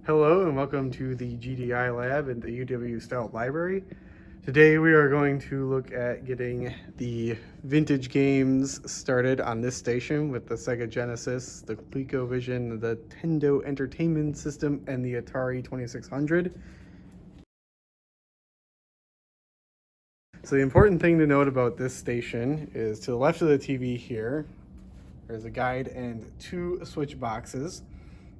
Hello and welcome to the GDI Lab in the UW Stout Library. Today we are going to look at getting the vintage games started on this station with the Sega Genesis, the Coleco Vision, the Nintendo Entertainment System, and the Atari 2600. So the important thing to note about this station is to the left of the TV here, there's a guide and two switch boxes.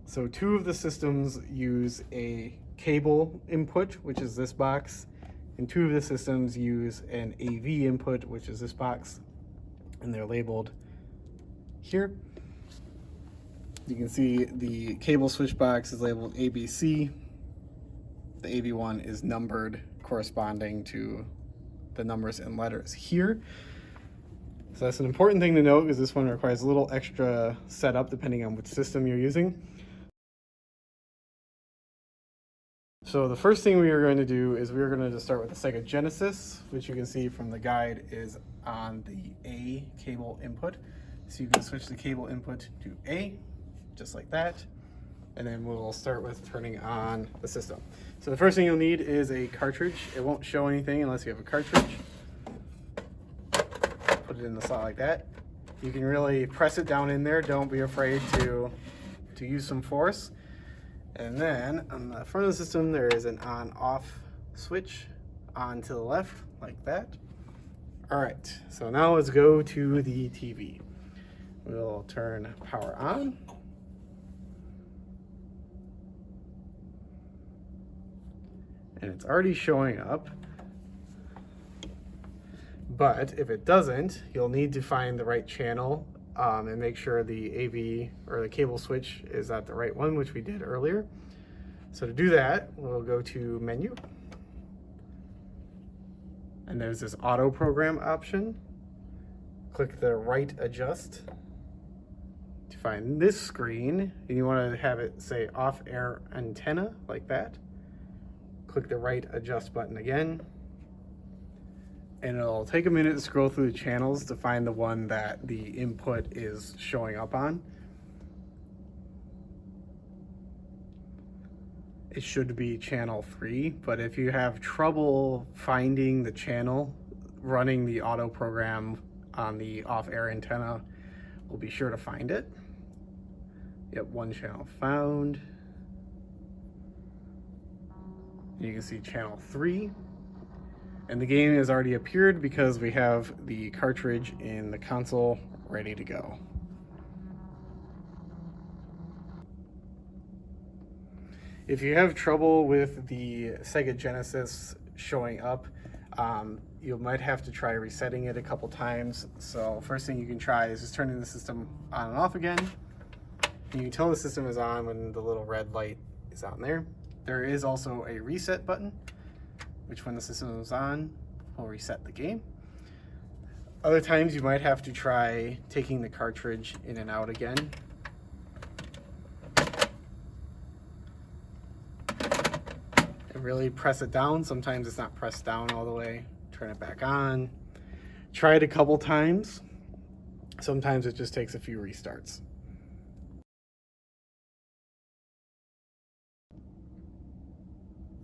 So two of the systems use a cable input, which is this box, and two of the systems use an AV input, which is this box, and they're labeled here. You can see the cable switch box is labeled ABC. The AV one is numbered corresponding to the numbers and letters here. So that's an important thing to note because this one requires a little extra setup depending on which system you're using. So the first thing we are going to do is we're going to just start with the Sega Genesis, which you can see from the guide is on the A cable input. So you can switch the cable input to A, just like that. And then we'll start with turning on the system. So the first thing you'll need is a cartridge. It won't show anything unless you have a cartridge. Put it in the slot like that. You can really press it down in there. Don't be afraid to use some force. And then on the front of the system, there is an on-off switch on to the left, like that. All right, so now let's go to the TV. We'll turn power on. And it's already showing up. But if it doesn't, you'll need to find the right channel and make sure the AV or the cable switch is at the right one, which we did earlier. So to do that, we'll go to menu. And there's this auto program option. Click the right adjust to find this screen. And you want to have it say off air antenna, like that. Click the right adjust button again. And it'll take a minute to scroll through the channels to find the one that the input is showing up on. It should be channel 3, but if you have trouble finding the channel, running the auto program on the off-air antenna will be sure to find it. Yep, one channel found. You can see channel 3. And the game has already appeared because we have the cartridge in the console ready to go. If you have trouble with the Sega Genesis showing up, you might have to try resetting it a couple times. So first thing you can try is just turning the system on and off again. You can tell the system is on when the little red light is on there. There is also a reset button, which when the system is on, will reset the game. Other times you might have to try taking the cartridge in and out again. And really press it down. Sometimes it's not pressed down all the way. Turn it back on. Try it a couple times. Sometimes it just takes a few restarts.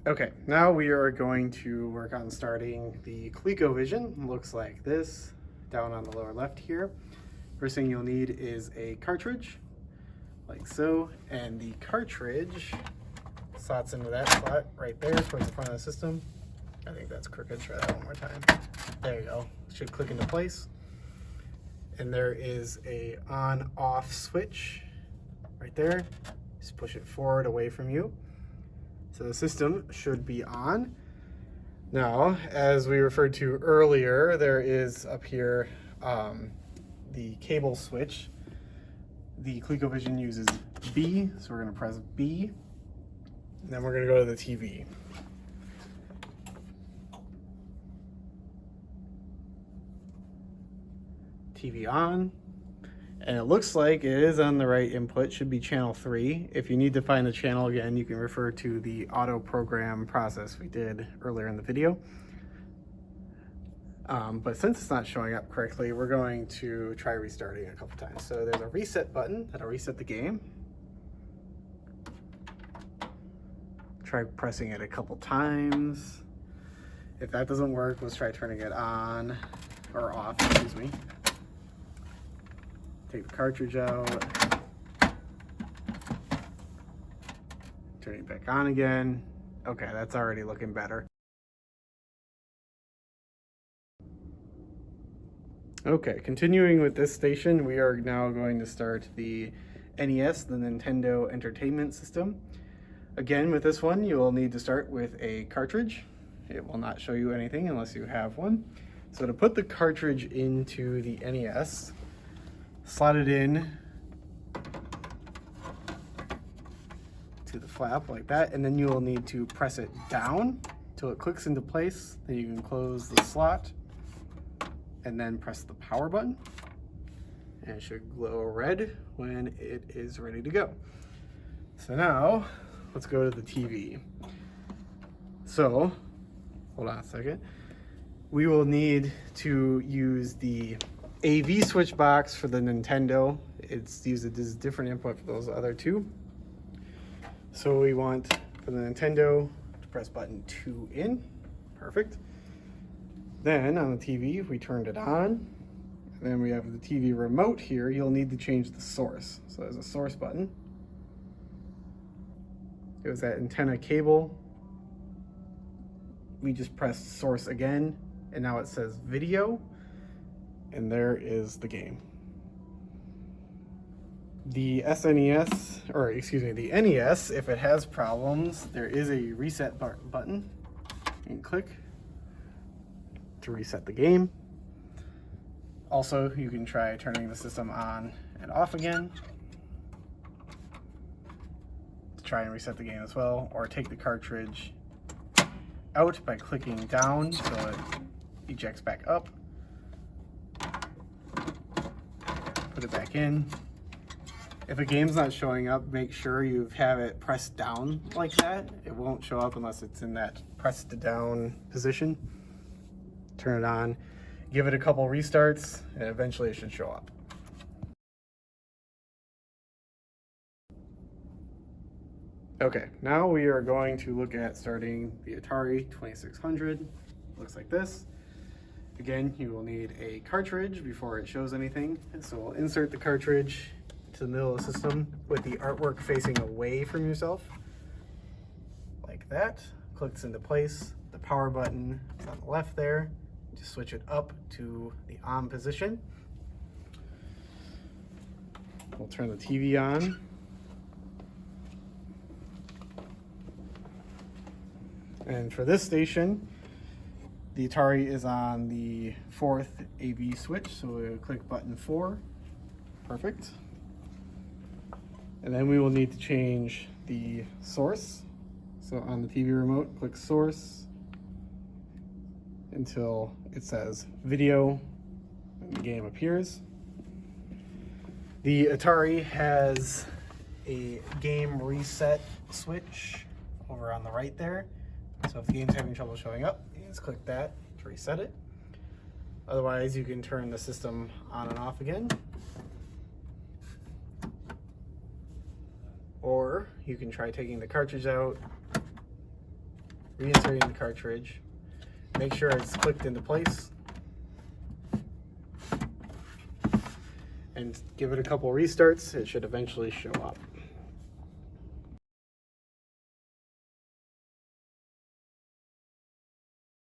Okay, now we are going to work on starting the Coleco Vision. It looks like this, down on the lower left here. First thing you'll need is a cartridge, like so, and the cartridge slots into that slot right there towards the front of the system. I think that's crooked, try that one more time. There you go, it should click into place. And there is a on-off switch right there. Just push it forward away from you. So the system should be on. Now, as we referred to earlier, there is up here the cable switch. The Coleco Vision uses B, so we're going to press B. And then we're going to go to the TV. TV on. And it looks like it is on the right input, should be channel 3. If you need to find the channel again, you can refer to the auto program process we did earlier in the video. But since it's not showing up correctly, we're going to try restarting a couple times. So there's a reset button that'll reset the game. Try pressing it a couple times. If that doesn't work, let's try turning it on or off, excuse me. Take the cartridge out. Turn it back on again. Okay, that's already looking better. Okay, continuing with this station, we are now going to start the NES, the Nintendo Entertainment System. Again, with this one, you will need to start with a cartridge. It will not show you anything unless you have one. So to put the cartridge into the NES, slot it in to the flap like that, and then you will need to press it down till it clicks into place. Then you can close the slot and then press the power button, and it should glow red when it is ready to go. So now let's go to the TV. So hold on a second. We will need to use the AV switch box for the Nintendo. It's used as a different input for those other two. So we want for the Nintendo to press button 2 in. Perfect. Then on the TV, we turned it on. And then we have the TV remote here. You'll need to change the source. So there's a source button. It was that antenna cable. We just pressed source again, and now it says video, and there is the game. The SNES, or excuse me, the NES, if it has problems, there is a reset button. You can click to reset the game. Also, you can try turning the system on and off again to try and reset the game as well, or take the cartridge out by clicking down so it ejects back up. Put it back in. If a game's not showing up, make sure you have it pressed down like that. It won't show up unless it's in that pressed down position. Turn it on, give it a couple restarts, and eventually it should show up. Okay, now we are going to look at starting the Atari 2600. Looks like this. Again, you will need a cartridge before it shows anything. So we'll insert the cartridge to the middle of the system with the artwork facing away from yourself. Like that. Clicks into place. The power button is on the left there. Just switch it up to the on position. We'll turn the TV on. And for this station, the Atari is on the 4th AV switch, so we'll click button 4. Perfect. And then we will need to change the source. So on the TV remote, click source until it says video and the game appears. The Atari has a game reset switch over on the right there. So if the game's having trouble showing up, you just click that to reset it. Otherwise, you can turn the system on and off again. Or you can try taking the cartridge out, reinserting the cartridge, make sure it's clicked into place, and give it a couple restarts. It should eventually show up.